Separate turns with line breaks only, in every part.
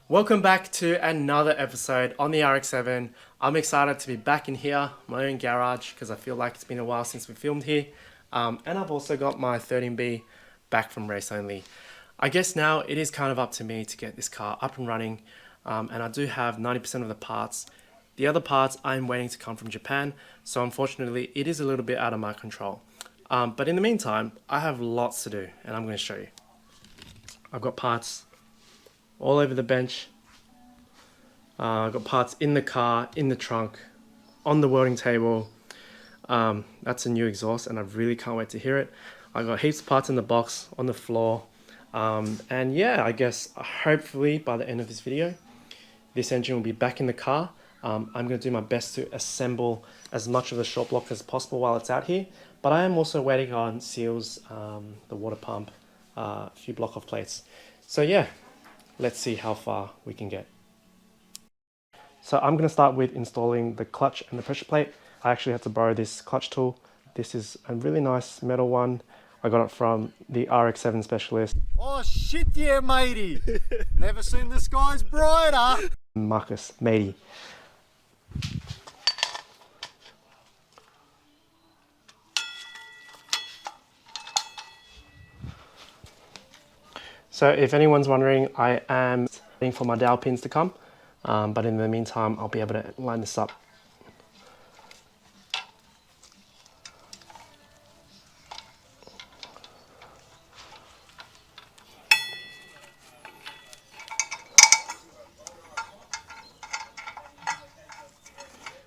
Welcome back to another episode on the RX-7. I'm excited to be back in here, my own garage, because I feel like it's been a while since we filmed here. And I've also got my 13B back from race only. I guess now it is kind of up to me to get this car up and running, and I do have 90% of the parts. The other parts I'm waiting to come from Japan, so unfortunately it is a little bit out of my control. But in the meantime, I have lots to do, and I'm going to show you. I've got parts all over the bench. I've got parts in the car, in the trunk, on the welding table. That's a new exhaust and I really can't wait to hear it. I got heaps of parts in the box, on the floor. And yeah, I guess hopefully by the end of this video, this engine will be back in the car. I'm going to do my best to assemble as much of the short block as possible while it's out here. But I am also waiting on seals, the water pump, a few block off plates. So yeah, let's see how far we can get. So I'm going to start with installing the clutch and the pressure plate. I actually had to borrow this clutch tool. This is a really nice metal one. I got it from the RX-7 specialist.
Oh shit yeah matey! Never seen the skies brighter!
Marcus matey. So if anyone's wondering, I am waiting for my dowel pins to come, but in the meantime, I'll be able to line this up.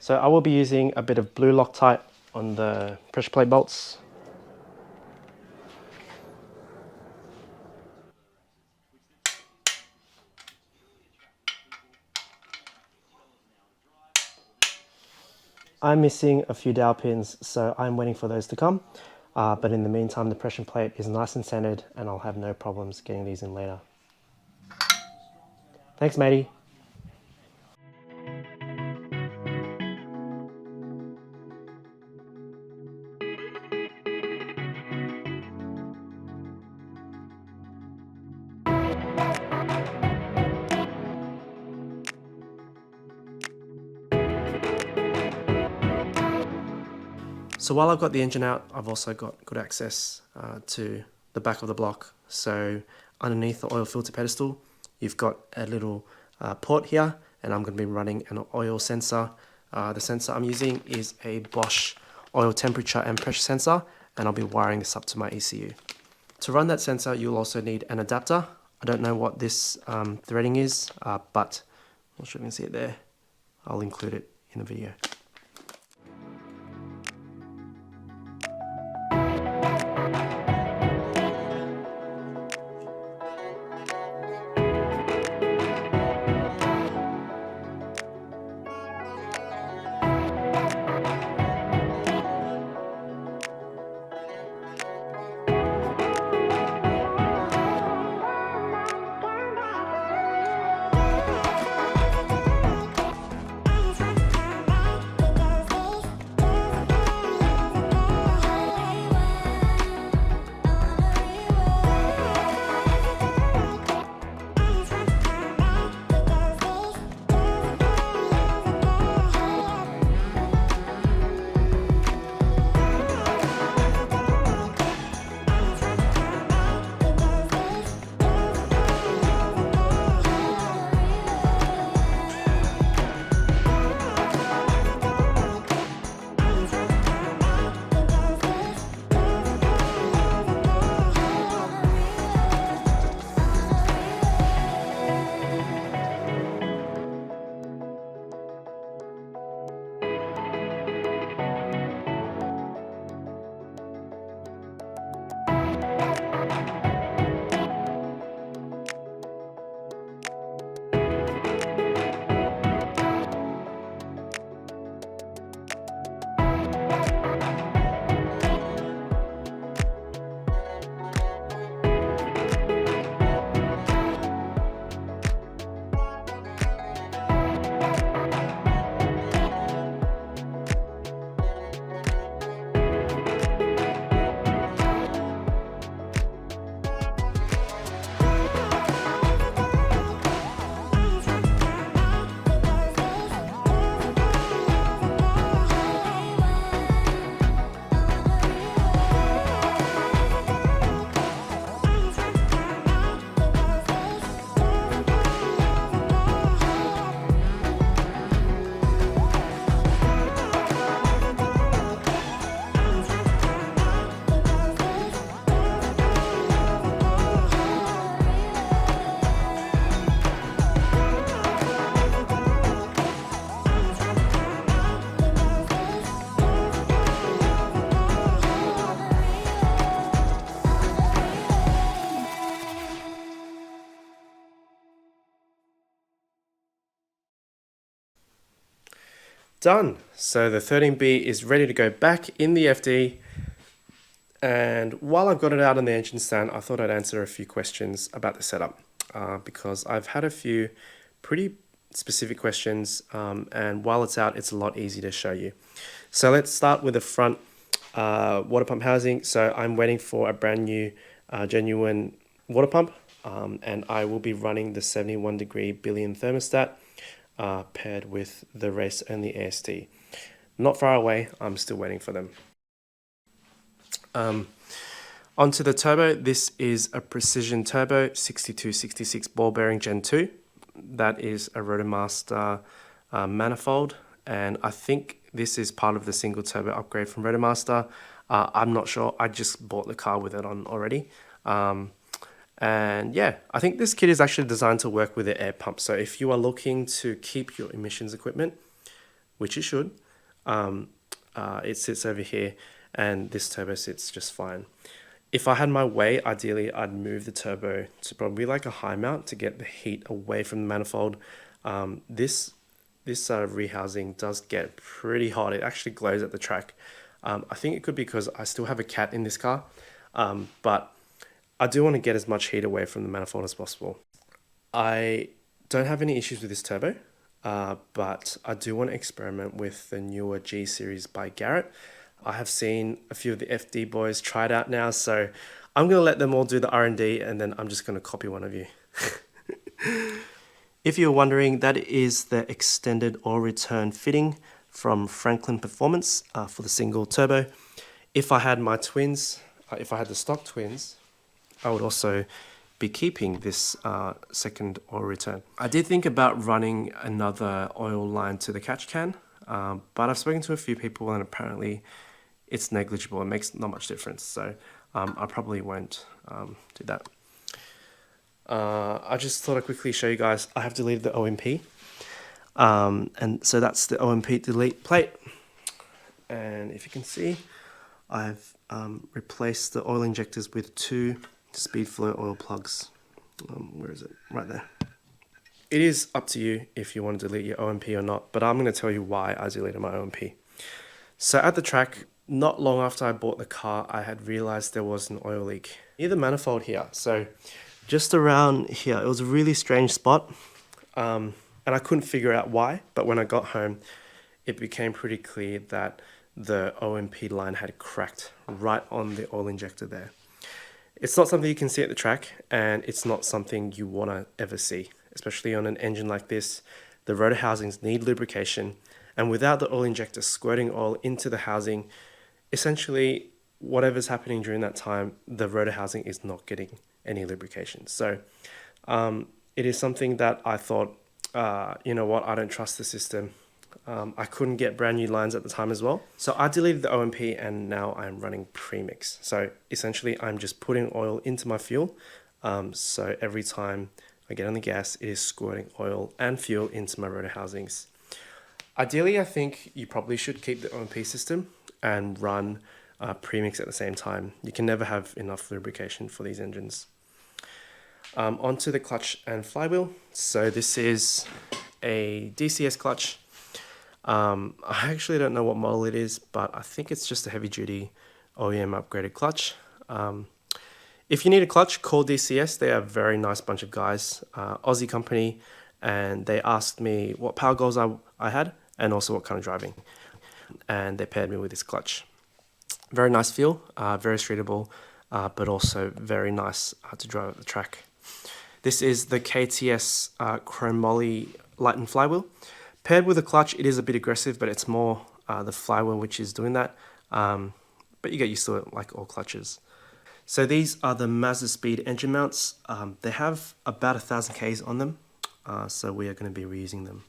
So I will be using a bit of blue Loctite on the pressure plate bolts. I'm missing a few dowel pins, so I'm waiting for those to come. But in the meantime, the pressure plate is nice and centered and I'll have no problems getting these in later. Thanks, matey. So while I've got the engine out, I've also got good access to the back of the block. So underneath the oil filter pedestal, you've got a little port here, and I'm going to be running an oil sensor. The sensor I'm using is a Bosch oil temperature and pressure sensor, and I'll be wiring this up to my ECU. To run that sensor, you'll also need an adapter. I don't know what this threading is, but I'm sure you can see it there. I'll include it in the video. Done. So the 13B is ready to go back in the FD. And while I've got it out on the engine stand, I thought I'd answer a few questions about the setup because I've had a few pretty specific questions, and while it's out, it's a lot easier to show you. So let's start with the front water pump housing. So I'm waiting for a brand new genuine water pump, and I will be running the 71-degree billion thermostat paired with the race only AST. Not far away, I'm still waiting for them. Onto the turbo. This is a Precision Turbo 6266 ball bearing Gen 2. That is a Rotomaster manifold, and I think this is part of the single turbo upgrade from Rotomaster. I'm not sure, I just bought the car with it on already. And yeah, I think this kit is actually designed to work with the air pump. So if you are looking to keep your emissions equipment, which you should, it sits over here, and this turbo sits just fine. If I had my way, ideally I'd move the turbo to probably like a high mount to get the heat away from the manifold. This rehousing does get pretty hot. It actually glows at the track. I think it could be because I still have a cat in this car, but I do want to get as much heat away from the manifold as possible. I don't have any issues with this turbo, but I do want to experiment with the newer G series by Garrett. I have seen a few of the FD boys try it out now, so I'm going to let them all do the R&D, and then I'm just going to copy one of you. If you're wondering, that is the extended oil return fitting from Franklin Performance for the single turbo. If I had my twins, if I had the stock twins, I would also be keeping this second oil return. I did think about running another oil line to the catch can, but I've spoken to a few people and apparently it's negligible. It makes not much difference, so I probably won't do that. I just thought I'd quickly show you guys. I have deleted the OMP, and so that's the OMP delete plate. And if you can see, I've replaced the oil injectors with two speed flow oil plugs. Where is it? Right there. It is up to you if you want to delete your OMP or not, but I'm going to tell you why I deleted my OMP. So at the track, not long after I bought the car, I had realized there was an oil leak near the manifold here. So just around here, it was a really strange spot, and I couldn't figure out why, but when I got home, it became pretty clear that the OMP line had cracked right on the oil injector there. It's not something you can see at the track, and it's not something you want to ever see, especially on an engine like this. The rotor housings need lubrication, and without the oil injector squirting oil into the housing, essentially whatever's happening during that time, the rotor housing is not getting any lubrication. So it is something that I thought, you know what, I don't trust the system. I couldn't get brand new lines at the time as well. So I deleted the OMP, and now I'm running premix. So essentially I'm just putting oil into my fuel. So every time I get on the gas, it is squirting oil and fuel into my rotor housings. Ideally, I think you probably should keep the OMP system and run premix at the same time. You can never have enough lubrication for these engines. Onto the clutch and flywheel. So this is a DCS clutch. I actually don't know what model it is, but I think it's just a heavy duty OEM upgraded clutch. If you need a clutch, call DCS. They are a very nice bunch of guys, Aussie company, and they asked me what power goals I had and also what kind of driving, and they paired me with this clutch. Very nice feel, very streetable, but also very nice to drive at the track. This is the KTS chromoly light and flywheel. Paired with a clutch, it is a bit aggressive, but it's more the flywheel which is doing that. But you get used to it like all clutches. So these are the Mazda Speed engine mounts. They have about 1,000 Ks on them, so we are going to be reusing them.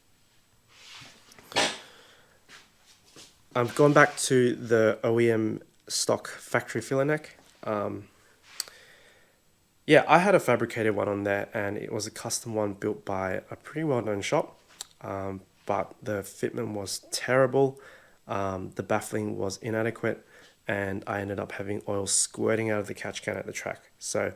Going back to the OEM stock factory filler neck. Yeah, I had a fabricated one on there, and it was a custom one built by a pretty well-known shop. But the fitment was terrible, the baffling was inadequate, and I ended up having oil squirting out of the catch can at the track. So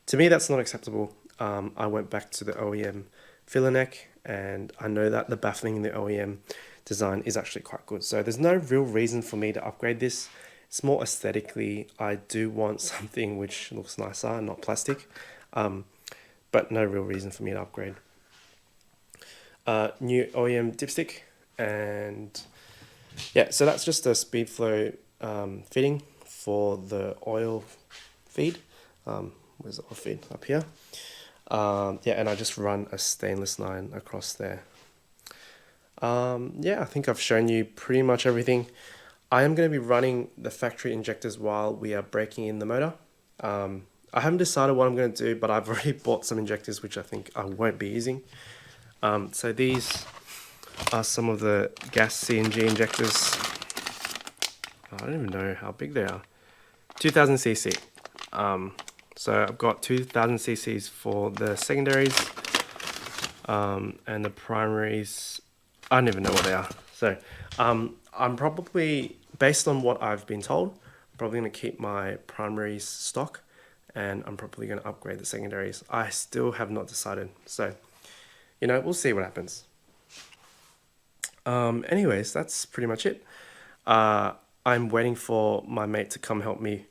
to me, that's not acceptable. I went back to the OEM filler neck, and I know that the baffling in the OEM design is actually quite good. So there's no real reason for me to upgrade this. It's more aesthetically, I do want something which looks nicer and not plastic, but no real reason for me to upgrade. New OEM dipstick, and yeah, so that's just a speed flow fitting for the oil feed. Where's the oil feed? Up here. Yeah, and I just run a stainless line across there. Yeah, I think I've shown you pretty much everything. I am going to be running the factory injectors while we are breaking in the motor. I haven't decided what I'm going to do, but I've already bought some injectors which I think I won't be using. So these are some of the gas CNG injectors. I don't even know how big they are. 2000 cc. So I've got 2000 cc's for the secondaries, and the primaries, I don't even know what they are. So I'm probably, based on what I've been told, probably going to keep my primaries stock, and I'm probably going to upgrade the secondaries. I still have not decided, so you know, we'll see what happens. Anyways, that's pretty much it. I'm waiting for my mate to come help me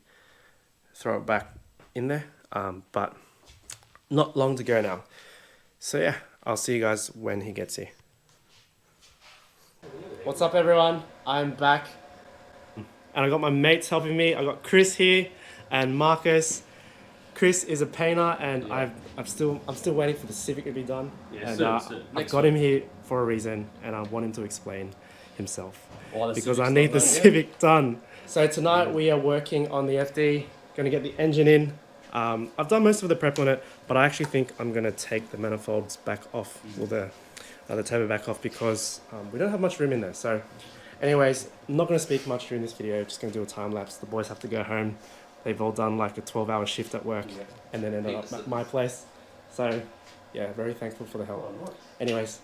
throw it back in there, but not long to go now. So yeah, I'll see you guys when he gets here. What's up, everyone? I'm back, and I got my mates helping me. I got Chris here and Marcus. Chris is a painter, and yeah. I'm still waiting for the Civic to be done. Yeah, and soon. I've got him here for a reason, and I want him to explain himself because I need the Civic done. So tonight we are working on the FD. Going to get the engine in. I've done most of the prep on it, but I actually think I'm going to take the manifolds back off, or the turbo back off, because we don't have much room in there. So anyways, I'm not going to speak much during this video, just going to do a time lapse. The boys have to go home. They've all done like a 12-hour shift at work, and then ended up at my place. So yeah, very thankful for the help. Anyways.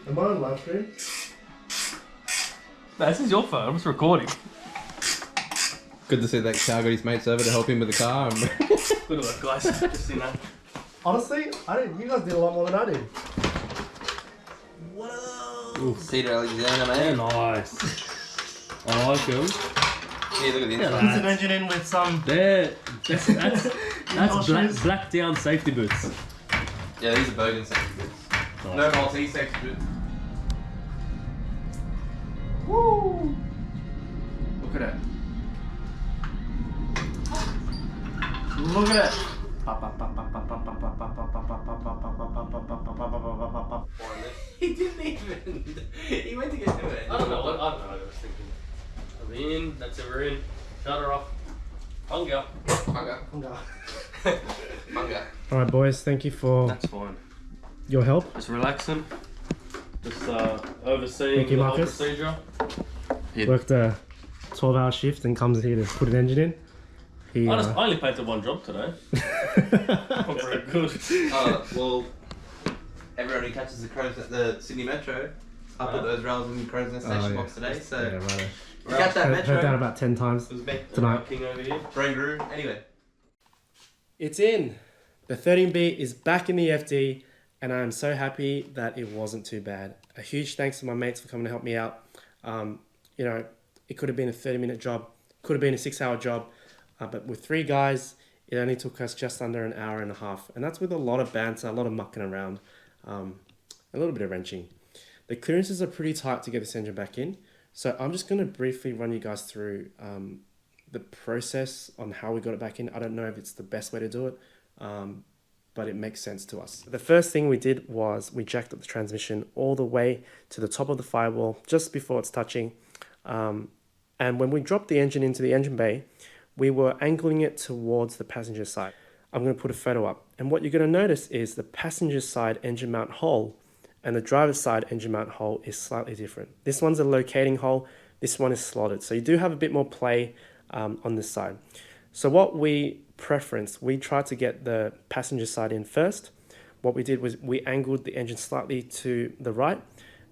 Am I on live stream?
No, this is your phone. I'm just recording.
Good to see that Cal got his mates over to help him with the car.
Good work, guys. Just you know.
Honestly, you guys did a lot more than I did.
Whoa!
Peter Alexander, man.
Nice. I like him.
Yeah, look at the inside.
There's an engine in with some.
That's black down safety boots.
Yeah, these are Bergen safety boots.
Nice.
No Maltese safety boots.
Woo! Look at it. Look at it.
He didn't even. He went to get to it.
I don't know what I was thinking. I'm in. That's it. We're in. Shut her off. Hunger.
All right, boys. Thank you for
That's fine.
your help.
Just relaxing. Just overseeing
Thank you,
the whole
Marcus.
procedure.
worked a 12-hour shift and comes here to put an engine in. He,
I only painted one job today. Not very good.
Well, everyone who catches the Crows at the Sydney Metro, I put those rails in the Crows Nest station box today, so
yeah, right.
you catch that Metro.
Heard that about 10 times
It was me.
tonight.
King over here.
Brain grew. Anyway.
It's in. The 13B is back in the FD, and I'm so happy that it wasn't too bad. A huge thanks to my mates for coming to help me out. You know, it could have been a 30-minute job, could have been a 6-hour job, but with 3 guys, it only took us just under an hour and a half. And that's with a lot of banter, a lot of mucking around, a little bit of wrenching. The clearances are pretty tight to get this engine back in. So I'm just going to briefly run you guys through the process on how we got it back in. I don't know if it's the best way to do it, but it makes sense to us. The first thing we did was we jacked up the transmission all the way to the top of the firewall just before it's touching. And when we dropped the engine into the engine bay, we were angling it towards the passenger side. I'm going to put a photo up. And what you're going to notice is the passenger side engine mount hole and the driver's side engine mount hole is slightly different. This one's a locating hole. This one is slotted. So you do have a bit more play on this side. So what we preferenced, we tried to get the passenger side in first. What we did was we angled the engine slightly to the right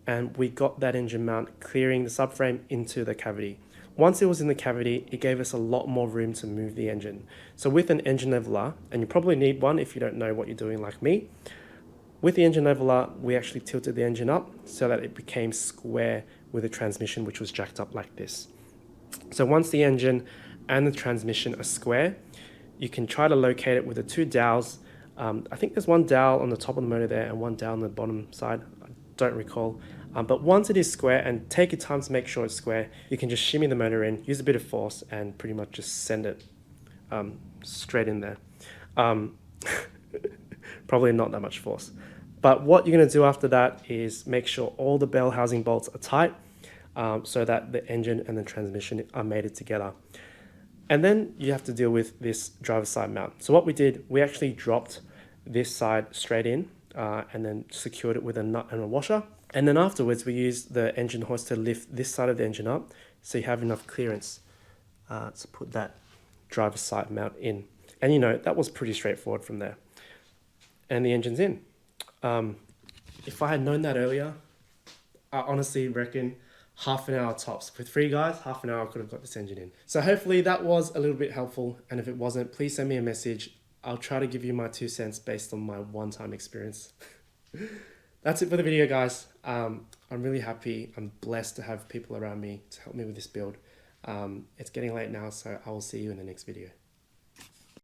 and we got that engine mount clearing the subframe into the cavity. Once it was in the cavity, it gave us a lot more room to move the engine. So with an engine leveler, and you probably need one if you don't know what you're doing like me, with the engine leveler, we actually tilted the engine up so that it became square with the transmission, which was jacked up like this. So once the engine and the transmission are square, you can try to locate it with the 2 dowels. I think there's 1 dowel on the top of the motor there and 1 dowel on the bottom side. I don't recall. But once it is square, and take your time to make sure it's square, you can just shimmy the motor in, use a bit of force, and pretty much just send it straight in there. Probably not that much force. But what you're going to do after that is make sure all the bell housing bolts are tight so that the engine and the transmission are mated together. And then you have to deal with this driver's side mount. So what we did, we actually dropped this side straight in and then secured it with a nut and a washer. And then afterwards, we used the engine hoist to lift this side of the engine up so you have enough clearance to put that driver's side mount in. And you know, that was pretty straightforward from there. And the engine's in. If I had known that earlier, I honestly reckon half an hour tops. With 3 guys, half an hour I could have got this engine in. So hopefully that was a little bit helpful. And if it wasn't, please send me a message. I'll try to give you my 2 cents based on my one-time experience. That's it for the video, guys. I'm really happy. I'm blessed to have people around me to help me with this build. It's getting late now, so I will see you in the next video.